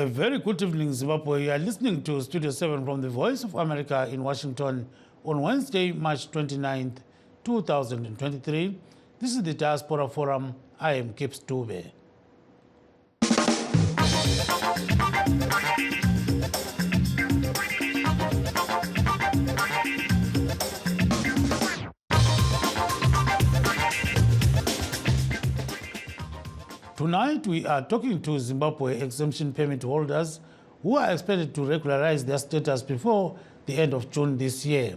A very good evening, Zimbabwe. You are listening to Studio 7 from the Voice of America in Washington on Wednesday, March 29th, 2023. This is the Diaspora Forum. I am Kips Dube. Tonight, we are talking to Zimbabwe exemption permit holders who are expected to regularize their status before the end of June this year.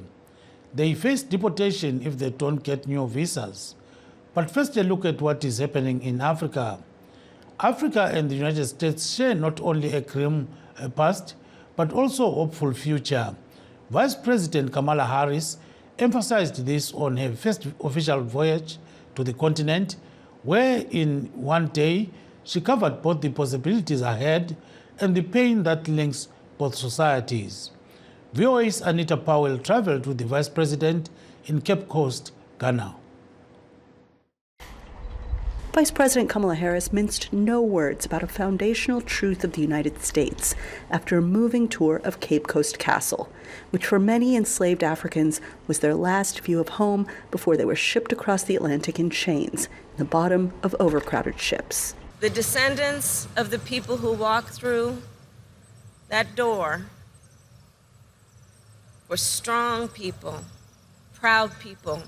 They face deportation if they don't get new visas. But first, a look at what is happening in Africa. Africa and the United States share not only a grim past, but also a hopeful future. Vice President Kamala Harris emphasized this on her first official voyage to the continent, where in one day she covered both the possibilities ahead and the pain that links both societies. VOA's Anita Powell traveled with the Vice President in Cape Coast, Ghana. Vice President Kamala Harris minced no words about a foundational truth of the United States after a moving tour of Cape Coast Castle, which for many enslaved Africans was their last view of home before they were shipped across the Atlantic in chains in the bottom of overcrowded ships. The descendants of the people who walked through that door were strong people, proud people,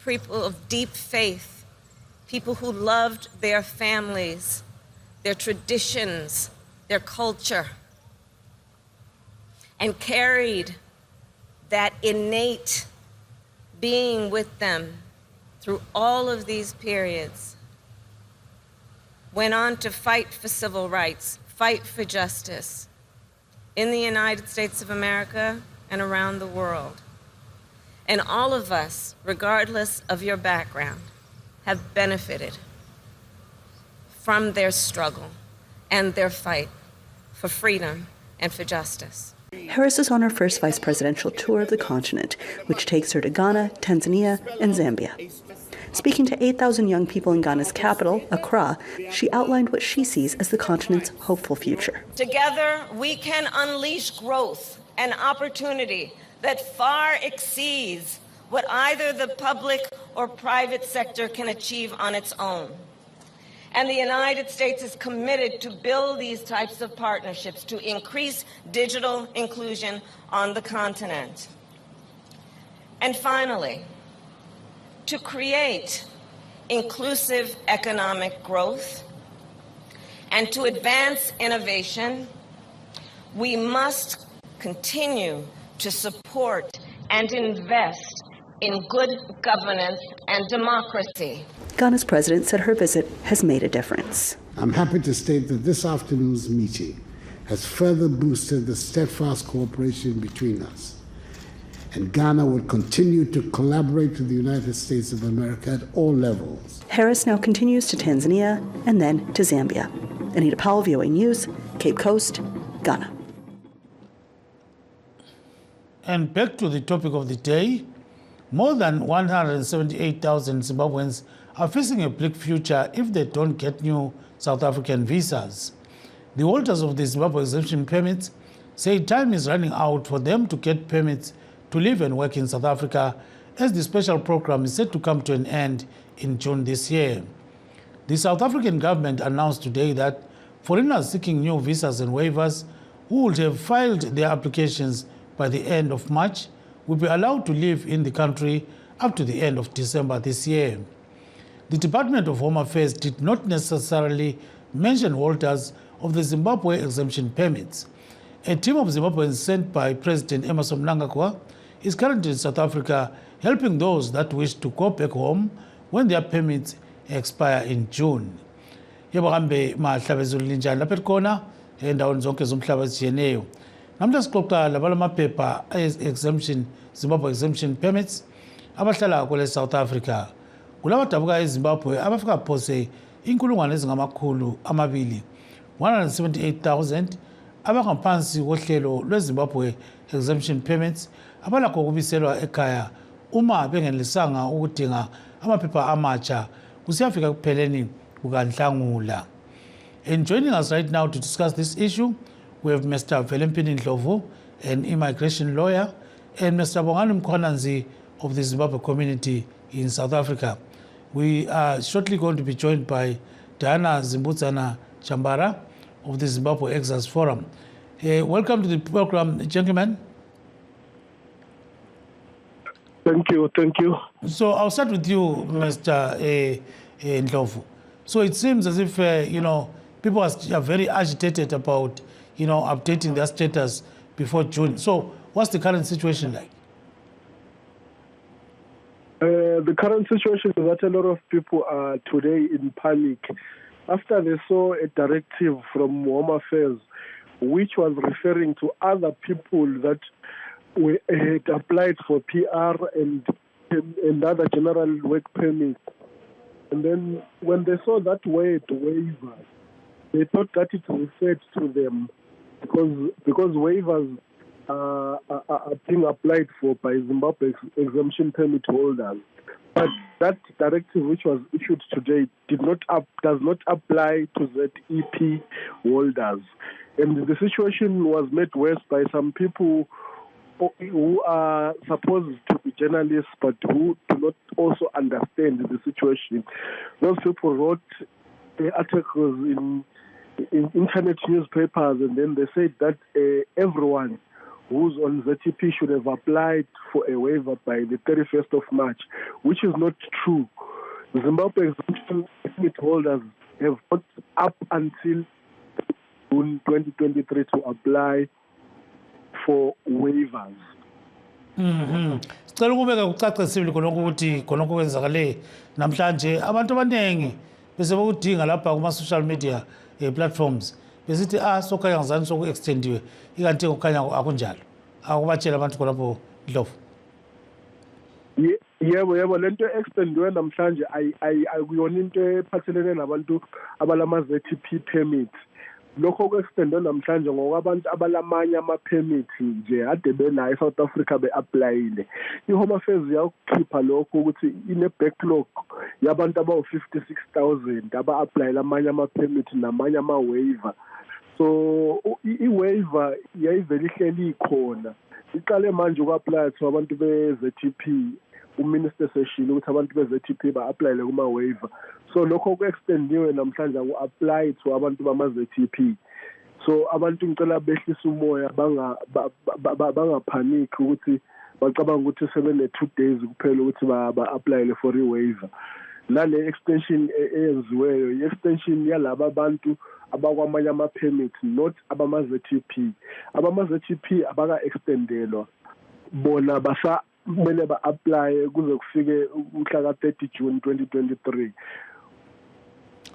people of deep faith, people who loved their families, their traditions, their culture, and carried that innate being with them through all of these periods. Went on to fight for civil rights, fight for justice in the United States of America and around the world. And all of us, regardless of your background, have benefited from their struggle and their fight for freedom and for justice. Harris is on her first vice presidential tour of the continent, which takes her to Ghana, Tanzania, and Zambia. Speaking to 8,000 young people in Ghana's capital, Accra, she outlined what she sees as the continent's hopeful future. Together, we can unleash growth and opportunity that far exceeds what either the public or private sector can achieve on its own. And the United States is committed to build these types of partnerships to increase digital inclusion on the continent. And finally, to create inclusive economic growth and to advance innovation, we must continue to support and invest in good governance and democracy. Ghana's president said her visit has made a difference. I'm happy to state that this afternoon's meeting has further boosted the steadfast cooperation between us. And Ghana will continue to collaborate with the United States of America at all levels. Harris now continues to Tanzania and then to Zambia. Anita Powell, VOA News, Cape Coast, Ghana. And back to the topic of the day. More than 178,000 Zimbabweans are facing a bleak future if they don't get new South African visas. The holders of the Zimbabwe exemption permits say time is running out for them to get permits to live and work in South Africa, as the special program is set to come to an end in June this year. The South African government announced today that foreigners seeking new visas and waivers who would have filed their applications by the end of March will be allowed to live in the country up to the end of December this year. The Department of Home Affairs did not necessarily mention holders of the Zimbabwe exemption permits. A team of Zimbabweans sent by President Emmerson Mnangagwa is currently in South Africa helping those that wish to go back home when their permits expire in June. Yebo kambe mahlabezulu linjani lapha khona endaweni zonke zomhlaba ezijiyeneyo. Namhla sixoxa labalamaphepha exemption Zimbabwe exemption permits abahlala kule South Africa. Kulabadabuka eZimbabwe abafika phose inkulungwane ezingamakhulu amabili 178,000 abangaphansi kohlelo lweZimbabwe exemption permits abalakho ukubiselwa ekhaya uma bengelisanga ukudinga amaphepha amatsha kusiyafika kupheleni kukaNhlangula. And joining us right now to discuss this issue, we have Mr. Velempini Ndlovu, an immigration lawyer, and Mr. Bongani Mkhwananzi of the Zimbabwe community in South Africa. We are shortly going to be joined by Diana Zimbudzana Chambara of the Zimbabwe Exodus Forum. Welcome to the program, gentlemen. Thank you. So I'll start with you, Mr. Ndlovu. So it seems as if, people are very agitated about, updating their status before June. So what's the current situation like? The current situation is that a lot of people are today in panic after they saw a directive from Home Affairs which was referring to other people that had applied for PR and other general work permits. And then when they saw that word waiver, they thought that it referred to them because waivers are being applied for by Zimbabwe exemption permit holders. But that directive which was issued today does not apply to ZEP holders. And the situation was made worse by some people who are supposed to be journalists but who do not also understand the situation. Those people wrote articles in internet newspapers, and then they said that everyone who's on ZTP should have applied for a waiver by the 31st of March, which is not true. The Zimbabwe exemption permit holders have got up until June 2023 to apply for waivers. Sicela ukubeka kucacisile khonokho ukuthi khonokho kwenzakale namhlanje abantu abaningi bese bokudinga lapha kuma social media platforms besithi sokhanya ngizani soku-extendiwe ikanti kukhanya akunjalo. Akubatshela abantu khonapho Ndlovu. Yebo lento extendiwe namhlanje akuyona into ephathelene nabantu abalama-ZTP permit. Lokho ku-extendwe namhlanje ngokwabantu abalamanye ama-permit nje ade bela eSouth Africa be-aplayile. I-Home Affairs yakukhipha lokho ukuthi ine-backlog yabantu abawu-56,000 aba-aplayela amanye ama-permit namanye ama-waiver. So i-waiver yayivele ihleli ikhona. Iqale manje uku-aplya to abantu be-ZTP. Uminister seshilo ukuthi abantu be-ZTP ba-aplayele kuma-waiver. So lokho ku-extendiwe namhlanje ku-apply to abantu bama-ZTP. So abantu ngicela behlisa umoya bangaphaniki ukuthi bacabanga ukuthi sebene-2 days kuphela ukuthi ba-applyele for i-waiver. Nale extension eyenziweyo i-extension yalaba abantu abakwamanye ama-permit, not abama-ZTP. Abama-ZTP abaka-extendelwa, bona kumele ba-apply kuze kufike umhla ka-30 June 2023.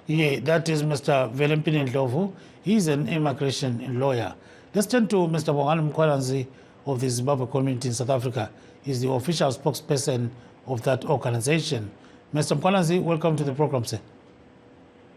Yeah, that is Mr. Velempini Ndlovu. He's an immigration lawyer. Let's turn to Mr. Bongani Mkhwananzi of the Zimbabwe community in South Africa. He's the official spokesperson of that organization. Mr. Mkhwananzi, welcome to the program, sir.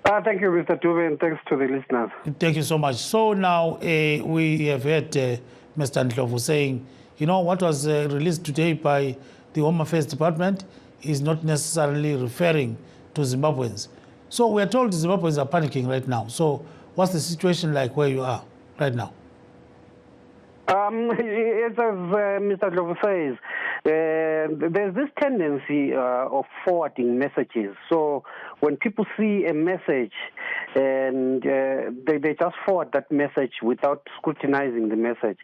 Thank you, Mr. Dube, and thanks to the listeners. Thank you so much. So now we have heard Mr. Ndlovu saying, what was released today by the Home Affairs Department is not necessarily referring to Zimbabweans. So we are told Zimbabweans are panicking right now. So what's the situation like where you are right now? As Mr. Ndlovu says, there's this tendency of forwarding messages. So when people see a message and they just forward that message without scrutinizing the message.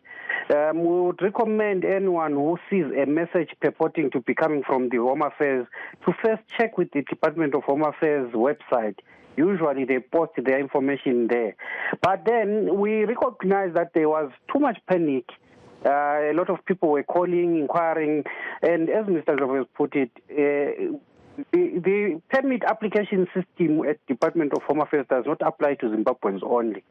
We would recommend anyone who sees a message purporting to be coming from the Home Affairs to first check with the Department of Home Affairs website. Usually they post their information there. But then we recognize that there was too much panic. A lot of people were calling, inquiring, and as Mr. Ndlovu has put it, the permit application system at Department of Home Affairs does not apply to Zimbabweans only.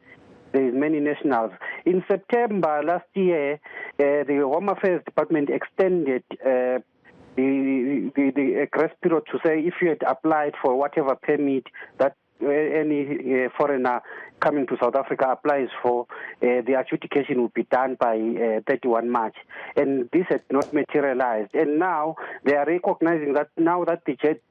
There is many nationals. In September last year, the Home Affairs Department extended the grace period to say if you had applied for whatever permit that any foreigner coming to South Africa applies for, the adjudication will be done by 31 March. And this had not materialized. And now they are recognizing that now that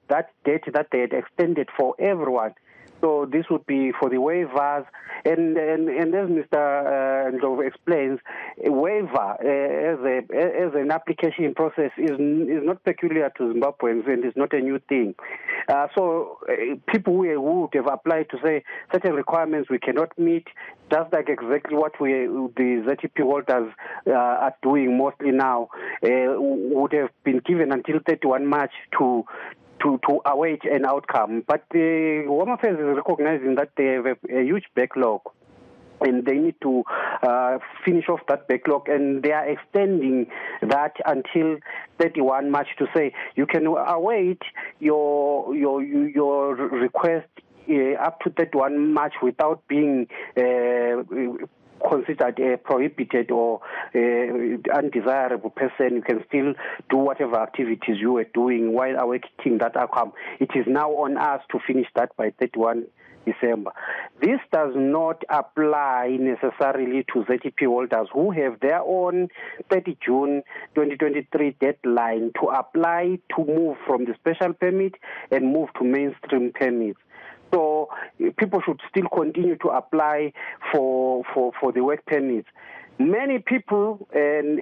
that date that they had extended for everyone So this would be for the waivers, and as Mr. Ndlovu explains, a waiver as an application process is not peculiar to Zimbabweans and is not a new thing. So people who would have applied to say certain requirements we cannot meet, just like exactly what the ZTP holders are doing mostly now, would have been given until 31 March to await an outcome. But the Home Affairs is recognizing that they have a huge backlog, and they need to finish off that backlog, and they are extending that until 31 March to say you can await your request up to 31 March without being considered prohibited or undesirable person. You can still do whatever activities you were doing while awaiting that outcome. It is now on us to finish that by 31 December. This does not apply necessarily to ZTP holders who have their own 30 June 2023 deadline to apply to move from the special permit and move to mainstream permits. So people should still continue to apply for the work permits. Many people do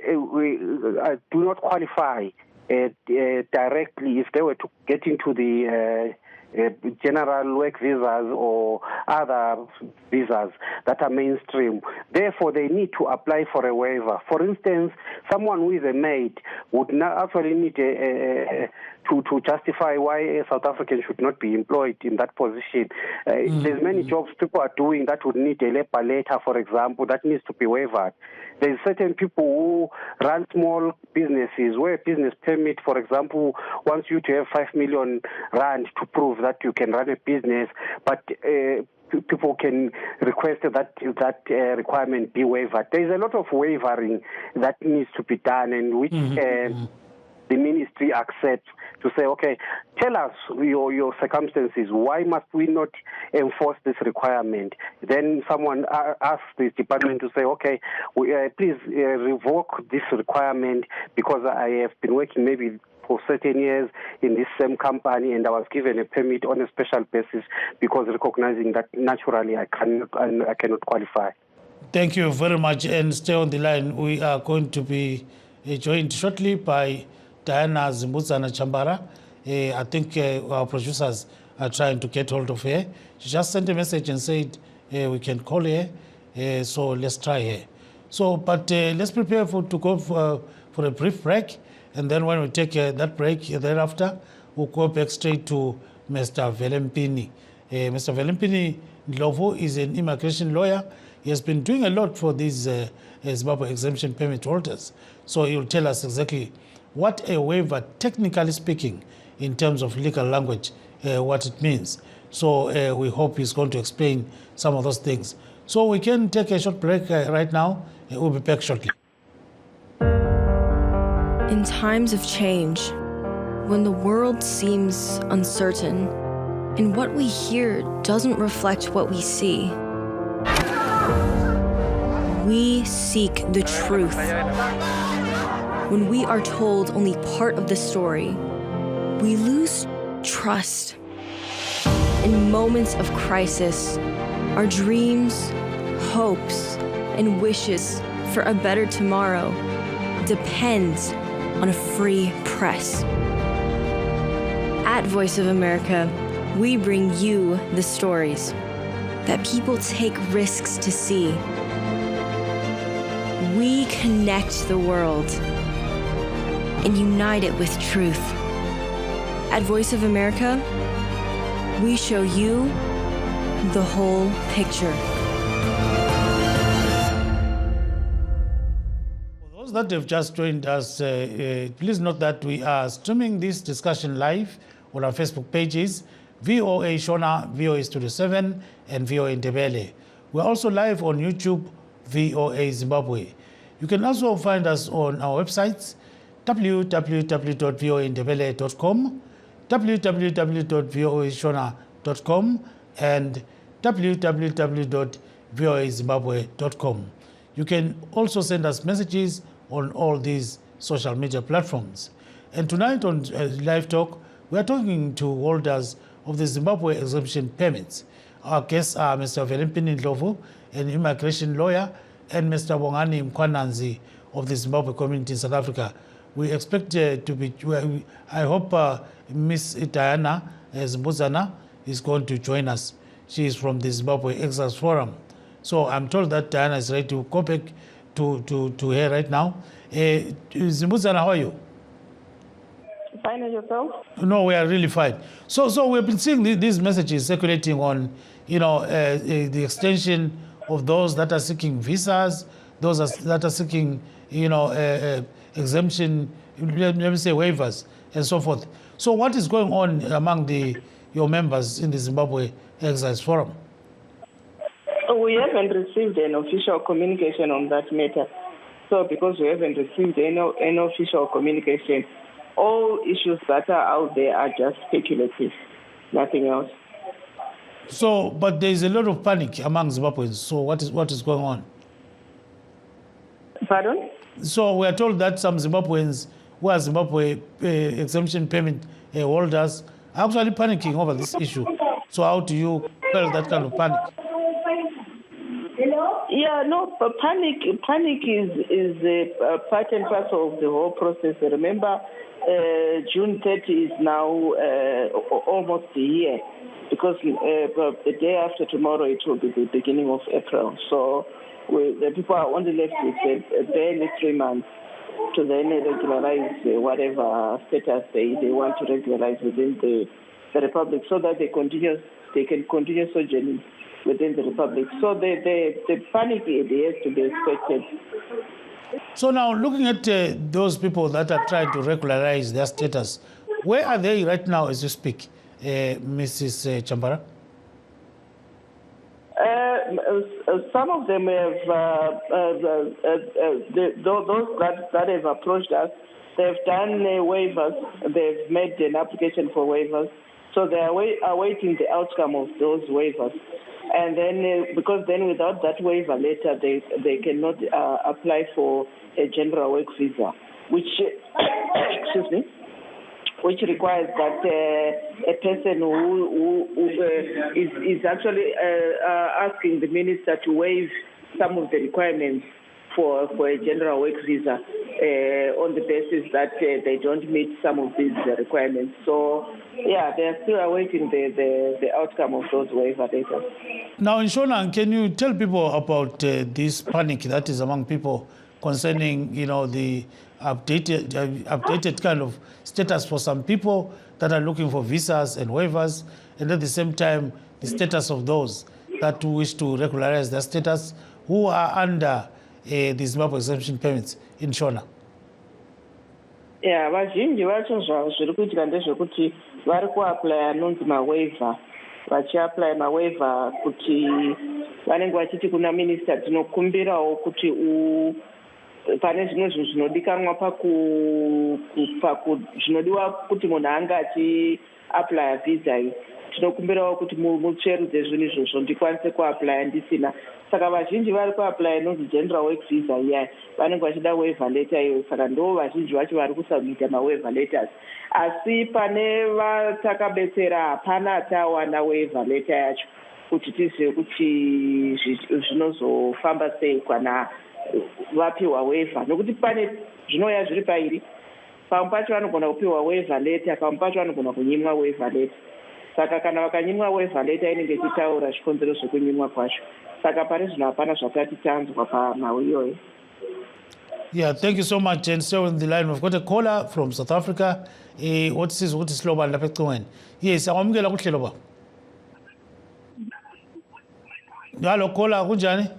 not qualify directly if they were to get into the general work visas or other visas that are mainstream. Therefore, they need to apply for a waiver. For instance, someone who is a maid would not actually need to justify why a South African should not be employed in that position. There's many jobs people are doing that would need a labor letter, for example, that needs to be waived. There's certain people who run small businesses where a business permit, for example, wants you to have 5 million rand to prove that you can run a business, but people can request that requirement be waived. There's a lot of wavering that needs to be done, and which the ministry accepts to say, okay, tell us your circumstances. Why must we not enforce this requirement? Then someone asks the department to say, okay, please revoke this requirement because I have been working maybe for certain years in this same company and I was given a permit on a special basis because recognizing that naturally I cannot qualify. Thank you very much, and stay on the line. We are going to be joined shortly by Diana Zimbabweans Chambara. I think our producers are trying to get hold of her. She just sent a message and said we can call her, so let's try her. So, but let's prepare to go for a brief break, and then when we take that break, thereafter, we'll go back straight to Mr. Velempini. Mr. Velempini Ndlovu is an immigration lawyer. He has been doing a lot for these Zimbabwe exemption permit holders. So he will tell us exactly what a waiver, technically speaking, in terms of legal language, what it means. So we hope he's going to explain some of those things. So we can take a short break right now. We'll be back shortly. In times of change, when the world seems uncertain and what we hear doesn't reflect what we see, we seek the truth. When we are told only part of the story, we lose trust. In moments of crisis, our dreams, hopes, and wishes for a better tomorrow depends on a free press. At Voice of America, we bring you the stories that people take risks to see. We connect the world and unite it with truth. At Voice of America, we show you the whole picture. For those that have just joined us, please note that we are streaming this discussion live on our Facebook pages, VOA Shona, VOA Studio 7, and VOA Ndebele. We're also live on YouTube, VOA Zimbabwe. You can also find us on our websites, www.voandebele.com, www.voashona.com, and www.voazimbabwe.com. You can also send us messages on all these social media platforms. And tonight on Livetalk, we are talking to holders of the Zimbabwe exemption permits. Our guests are Mr. Velimpini Ndlovu, an immigration lawyer, and Mr. Bongani Mkwananzi of the Zimbabwe community in South Africa. We expect to be, I hope Miss Diana Zimbuzana is going to join us. She is from the Zimbabwe Exiles Forum. So I'm told that Diana is ready to go back to her right now. Zimbuzana, how are you? Fine, and yourself? No, we are really fine. So we've been seeing these messages circulating on, the extension of those that are seeking visas, those that are seeking, exemption, let me say waivers, and so forth. So what is going on among your members in the Zimbabwe Exiles Forum? We haven't received an official communication on that matter. So because we haven't received any official communication, all issues that are out there are just speculative, nothing else. So, but there is a lot of panic among Zimbabweans. So what is going on? Pardon? So we are told that some Zimbabweans who are Zimbabwe exemption payment holders are actually panicking over this issue. So how do you quell that kind of panic? Yeah, no, but panic is a part and parcel of the whole process. Remember, June 30 is now almost a year, because the day after tomorrow it will be the beginning of April. So the people are only left with barely 3 months to then regularize whatever status they want to regularize within the Republic, so that they can continue sojourning within the Republic. So the panic has to be expected. So now, looking at those people that are trying to regularize their status, where are they right now as you speak, Mrs. Chambara? Some of them have, those that have approached us, they've done waivers, they've made an application for waivers, so they are awaiting the outcome of those waivers. And then, because then without that waiver letter, they cannot apply for a general work visa, which, excuse me, which requires that a person who is actually asking the minister to waive some of the requirements for a general work visa on the basis that they don't meet some of these requirements. So, yeah, they are still awaiting the outcome of those waiver letters. Now, in Shona, can you tell people about this panic that is among people concerning, the updated kind of status for some people that are looking for visas and waivers, and at the same time, the status of those that wish to regularize their status who are under the Zimbabwe exemption payments in Shona? Yeah, vazhinji vacho zviri kuitika ndezvekuti vari kuapply anonzi mawaiver, vachiapply mawaiver kuti vanenge vachiti kuna minista tinokumbirawo kuti pane zvimwe zvinhu zvinodikanwa zvinodiwa kuti munhu anga achiapply visa iyi, tinokumbirawo kuti mutsverudze zvinhu izvozvo ndikwanise kuapply ndisina. Saka vazhinji vari kuapply inonzi general work visa iya, vanenge vachida waiver letter iyo. Saka ndo vazhinji vacho vari kusubmita mawaiver letters. Asi pane vatakabetsera hapana tawana waiver letter yacho kuti tizive kuti zvinozofamba sei kana vapiwa waiver, nokuti pane zvinouya zviri pairi. Pamwe pacho vanogona kupiwa waiver letter, pamwe pacho vanogona kunyimwa waiver letter. Saka kana vakanyimwa waiver letter inenge ichitaura zvikonzero zvekunyimwa kwacho. Saka pane zvinhu hapana zvakati tanzwa panhau iyoyo. Yeah, thank you so much. And so on the line, we've got a caller from South Africa. What is Sloba Lapekwen? Yes, I'm going to go. Hello, caller, kunjani?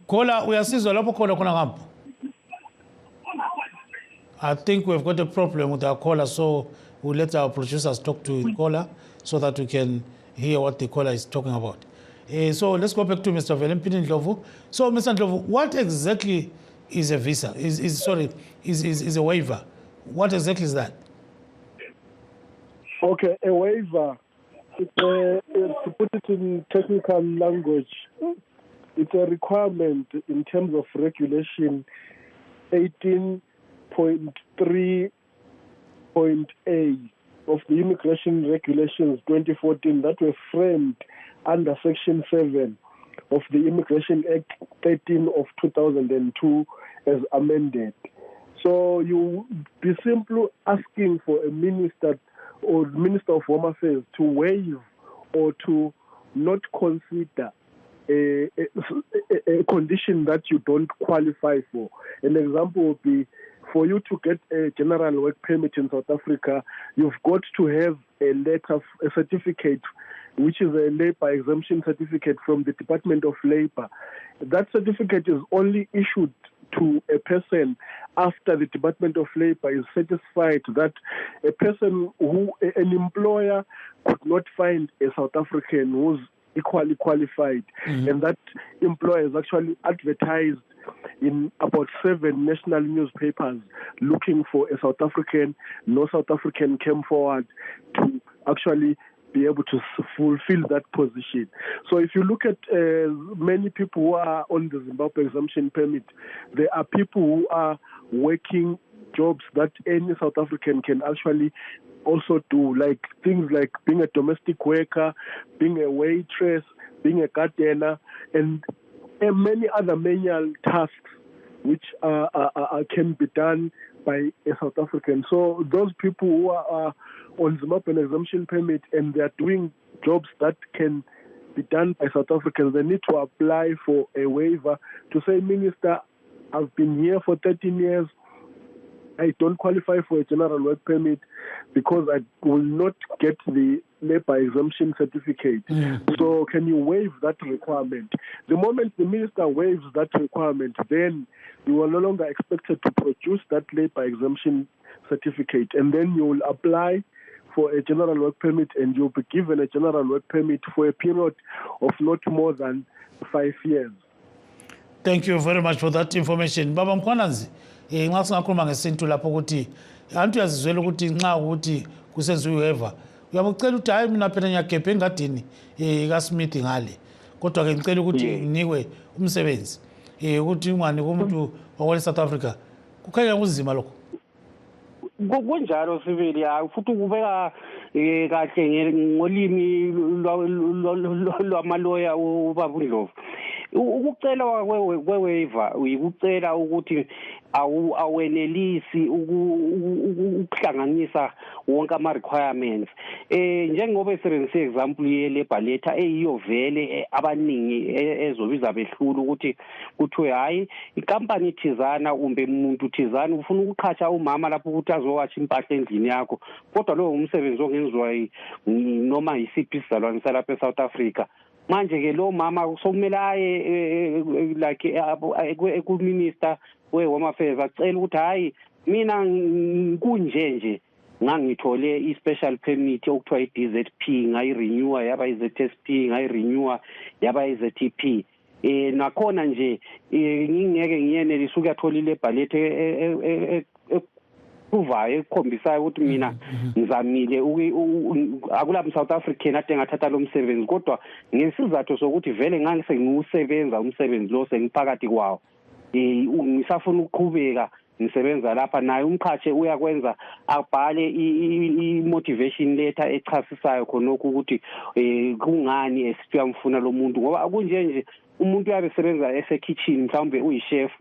Caller, we are seeing a lot of caller. I think we've got a problem with our caller, so we'll let our producers talk to the caller so that we can hear what the caller is talking about. So let's go back to Mr. Velimpini Ndlovu. So, Mr. Ndlovu, what exactly is a visa? Is a waiver? What exactly is that? Okay, a waiver, to put it in technical language, it's a requirement in terms of regulation 18.3.A of the Immigration Regulations 2014 that were framed under Section 7 of the Immigration Act 13 of 2002 as amended. So you be simply asking for a minister or Minister of Home Affairs to waive or to not consider a condition that you don't qualify for. An example would be, for you to get a general work permit in South Africa, you've got to have a letter, a certificate, which is a labor exemption certificate from the Department of Labor. That certificate is only issued to a person after the Department of Labor is satisfied that a person an employer could not find a South African who's equally qualified, and that employer is actually advertised in about 7 national newspapers looking for a South African. No South African came forward to actually be able to fulfill that position. So if you look at many people who are on the Zimbabwe exemption permit, there are people who are working jobs that any South African can actually also do, like things like being a domestic worker, being a waitress, being a gardener, and many other manual tasks which can be done by a South African. So those people who are on Zimbabwean exemption permit and they are doing jobs that can be done by South Africans, they need to apply for a waiver to say, Minister, I've been here for 13 years. I don't qualify for a general work permit because I will not get the labor exemption certificate. So can you waive that requirement? The moment the minister waives that requirement, then you are no longer expected to produce that labor exemption certificate, and then you will apply for a general work permit, and you'll be given a general work permit for a period of not more than 5 years. Thank you very much for that information. Baba Mkhwananzi, nxa singakhuluma ngesintu lapho ukuthi abantu yazizwela ukuthi nxa ukuthi kusenziwe waiver uyabucela ukuthi hayi mina phela ngiyagebha engadini kaSmith ngale, kodwa ke ngicela ukuthi nginikwe umsebenzi ukuthi ungani kumuntu wakwa South Africa. Kukhanya kunzima lokho. Kunjalo sibili, futhi ukubeka kahle ngolimi lwamaloya ubaba uNdlovu. Ukucela kwe-waiver uyikucela ukuthi awenelisi ukuhlanganisa wonke ama-requirements. Njengoba esebenzise example ye-labor letter eyiyo vele abaningi ezobiza behlula ukuthi kuthiwe hayi ikampani thizana kumbe umuntu thizana ufuna ukuqhatsha umama lapho ukuthi azowatsha impahla endlini yakho, kodwa lowo umsebenzi ongenziwa noma yisiphi isizalwane salapha eSouth Africa. Manje ke lo mama sokumele aye like ku-minister we-Home Affairs acela ukuthi hayi mina kunje ngangithole i-special permit okuthiwa i-DZP ngayirenewa yaba i-ZSP ngayirenewa yaba i-ZTP. Nakhona nje ngingeke ngiyenelise ukuyathola ilabor letter uvayo ekhombisayo ukuthi mina ngizamile akula South African ade ngathatha lo msebenzi, kodwa ngesizathu sokuthi vele ngase ngiwusebenza umsebenzi lo sengiphakathi kwawo ngisafuna ukuqhubeka ngisebenza lapha, naye umqhatshe uyakwenza abhale i-motivation letter echasisayo khonokho ukuthi kungani esiyamfuna lo muntu, ngoba akunje umuntu uyabe sebenza esekitchen mhlawumbe uyishef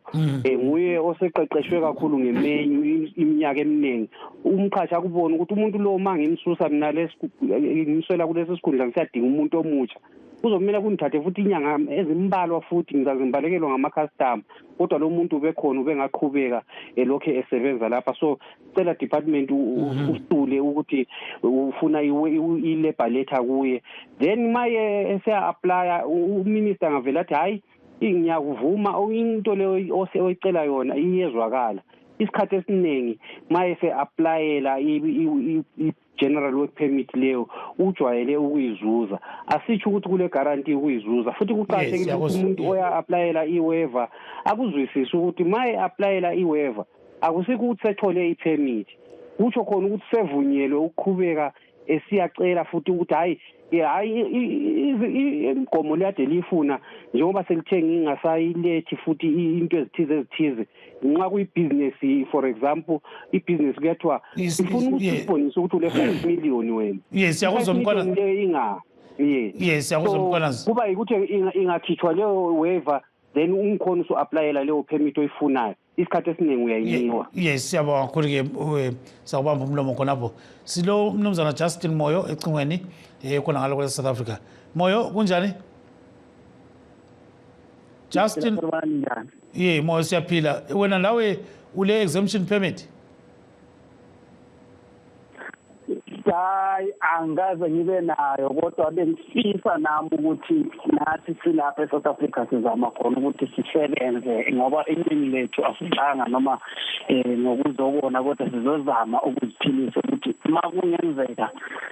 nguye oseqeqeshwe kakhulu ngemenyu iminyaka eminingi. Umqhatsha akubona ukuthi umuntu lo mangimsusa mina ngiswela kulesi sikhundla ngisiyadinga umuntu omutsha, kuzomela kungithathe futhi inyanga ezimbalwa futhi ngizazimbalekelo ngama-custom, kodwa lo muntu ubekhona ubengaqhubeka elokhu esebenza lapha. So cela department usule ukuthi ufuna i-labor letter kuye, then maye eseya-aplya uminister ngavela athi hayi ngiyakuvuma into leyo oyicela yona iyezwakala. Isikhathi esiningi maye se-aplayela general work permit leyo ujwayele ukuyizuza, asitsho ukuthi kule guarantee ukuyizuza. Futhi kuqakathekile ukuthi umuntu oya-aplayela i-waiver akuzwisise ukuthi maye aplayela i-waiver akusikho ukuthi sethole i-permit, kutsho khona ukuthi sevunyelwe ukuqhubeka esiyacela futhi ukuthi hayi imigomo liyade liyifuna njengoba selithe ngingasayilethi futhi into ezithize nxa kuyibhizinesi for example ibhizinesi kuyathiwa ifuna ukuthi sibonise ukuthi ule 5 million wena yes yakuzwa Mkhwanazi yes yakuzwa Mkhwanazi kuba ukuthi ingakhithwa leyo waiver then ungikhona usu-aplayela leyo permit oyifunayo isikhathi esiningi uyayiniwa yes siyabonga kakhulu-ke sakubamba umlomo khonapho silo mnumzana Justin Moyo ecingweni khona ngalo kwele South Africa. Moyo kunjani? Justin Moyo siyaphila. Wena nawe ule exemption permit? Hayi angaze ngibe nayo kodwa bengifisa nami ukuthi nathi silapha eSouth Africa sizama khona ukuthi sisebenze ngoba iningi lethu asizanga noma ngokuzobona kodwa sizozama ukuziphilisa ukuthi uma kungenzeka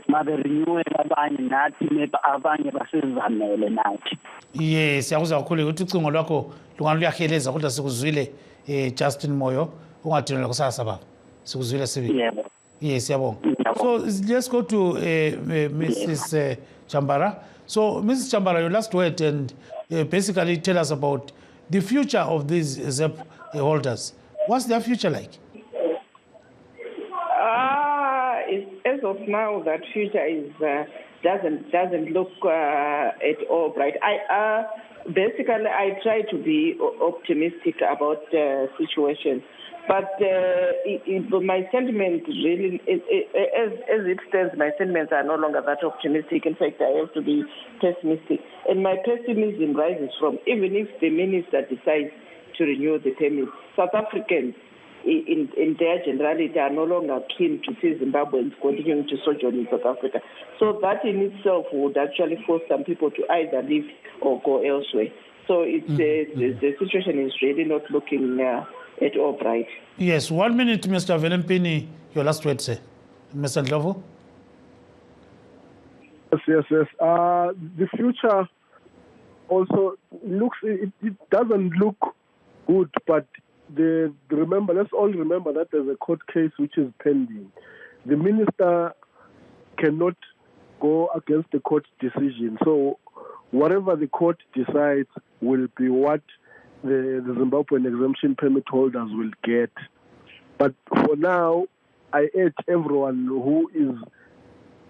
mabe renewal abanye nathi abanye basizamele nathi. Yes siyakuzwa kakhulu ukuthi ucingo lwakho luyaheleza kodwa sikuzwile Justin Moyo ungadinela kusasa baba sikuzwile sibi. Yebo. Yes, yabong. So let's go to Mrs. Chambara. So Mrs. Chambara, your last word and basically tell us about the future of these ZEP holders. What's their future like? As of now, that future is doesn't look at all bright. I try to be optimistic about the situation. But my sentiments really, as it stands, my sentiments are no longer that optimistic. In fact, I have to be pessimistic. And my pessimism rises from, even if the minister decides to renew the permit, South Africans in their generality are no longer keen to see Zimbabweans continuing to sojourn in South Africa. So that in itself would actually force some people to either leave or go elsewhere. So the situation is really not looking at all bright. Yes, 1 minute, Mr. Velempini, your last word, sir. Mr. Ndlovu? Yes. The future also looks, it doesn't look good, but let's all remember that there's a court case which is pending. The minister cannot go against the court decision. So whatever the court decides will be what the Zimbabwean exemption permit holders will get. But for now, I urge everyone who is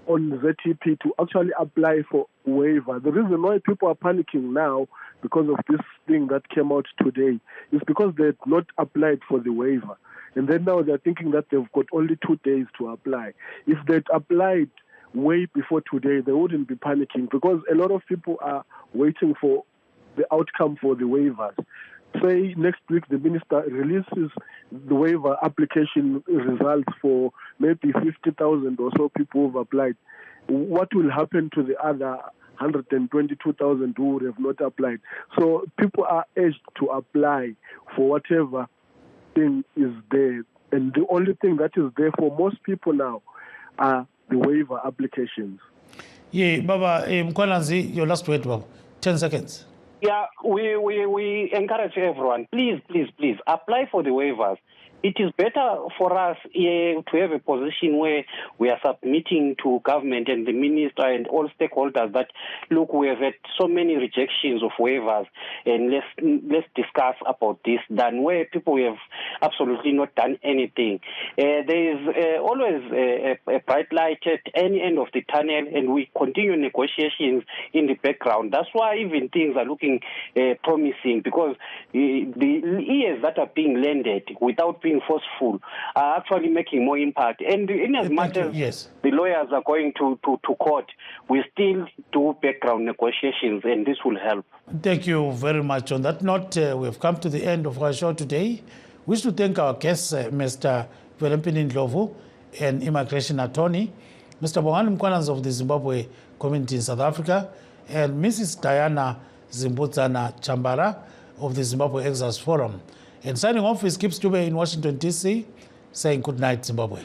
on ZTP to actually apply for waiver. The reason why people are panicking now because of this thing that came out today is because they had not applied for the waiver. And then now they're thinking that they've got only 2 days to apply. If they'd applied way before today, they wouldn't be panicking because a lot of people are waiting for the outcome for the waivers. Say next week the minister releases the waiver application results for maybe 50,000 or so people who've applied. What will happen to the other 122,000 who would have not applied? So people are urged to apply for whatever thing is there. And the only thing that is there for most people now are the waiver applications. Yeah, Baba, Mkhwanazi, your last word, Baba. 10 seconds. Yeah, we encourage everyone, please, apply for the waivers. It is better for us to have a position where we are submitting to government and the minister and all stakeholders that, look, we have had so many rejections of waivers and let's discuss about this, than where people have absolutely not done anything. There is always a bright light at any end of the tunnel, and we continue negotiations in the background. That's why even things are looking promising, because the years that are being lended without being forceful are actually making more impact. And in as much as the lawyers are going to court, we still do background negotiations, and this will help. Thank you very much. On that note, we have come to the end of our show today. We wish to thank our guests, Mr. Velempini Ndlovu, an immigration attorney, Mr. Bongani Mkhwanazi of the Zimbabwe community in South Africa, and Mrs. Diana Zimbudzana Chambara of the Zimbabwe Exiles Forum. And signing off is Kip Stube in Washington, D.C., saying good night, Zimbabwe.